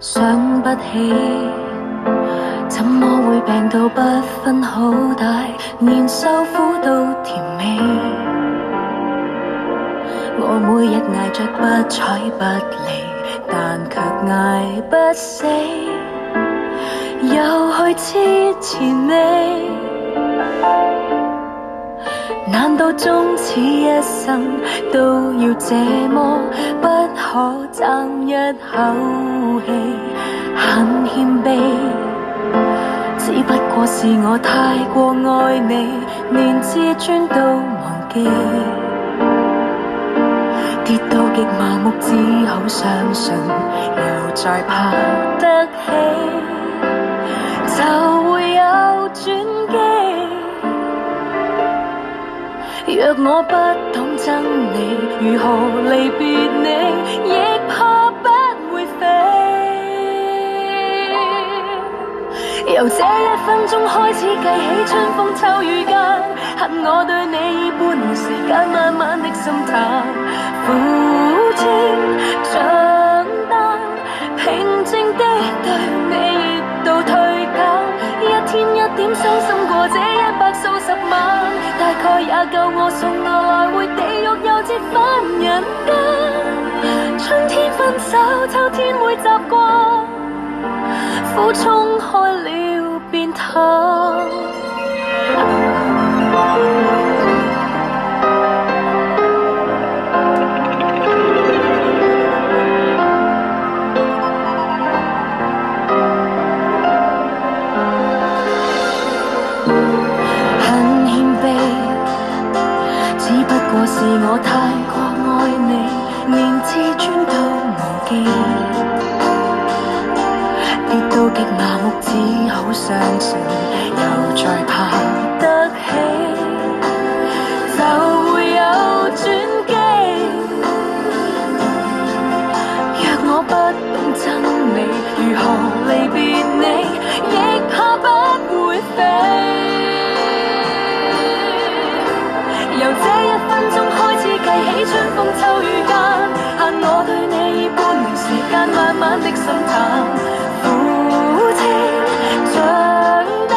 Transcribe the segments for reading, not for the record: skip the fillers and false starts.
想不起，怎麼會病到不分好大，連受苦都甜美。我每日捱着不睬不理，但卻捱不死，又去痴纏你。難道終此一生都要這麼不可爭一口氣？很謙卑，只不過是我太過愛你，連自尊都忘記。跌到極麻木，只好相信又再爬得起，就會有轉機。若我不懂憎你，如何離別你，亦怕不會飛。由這一分鐘開始計起，春風秋雨間，恨我對你已半年時間，慢慢的心淡，苦清長擔，平靜的對你熱度退減，一天一點傷心過這100數十萬，大概也夠我送我來回地獄，又折返人間。春天分手，秋天會習慣，苦衝開了便淡。是我太過愛你，連自尊都忘記，跌到極麻木，只好相信又再爬得起，就會有轉機。若我不懂憎你，如何離別你，亦怕不會飛。由這一分鐘開始計起，春風秋雨間，限我對你已半年時間，慢慢的心淡，苦清長擔，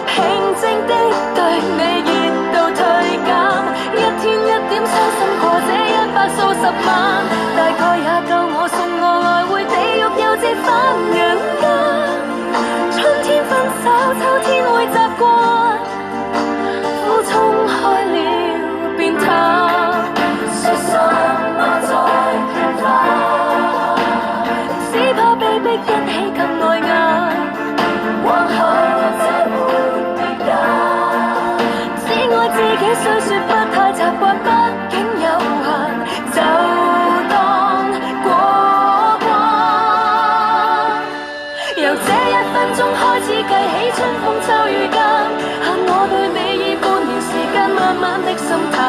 平靜的對你熱度退減，一天一點傷心過這100數十萬，大概也夠我送我來回地獄，又折返人間。春天分手，秋天會習慣，苦衝開了變淡，說什麼再平凡，只怕被逼一起更礙眼，往後這沒別人，只愛自己雖說不太習慣，畢竟有限，就當過關。由這一分鐘開始計起，春風秋雨間，限我對你已半年時間，慢慢的心淡。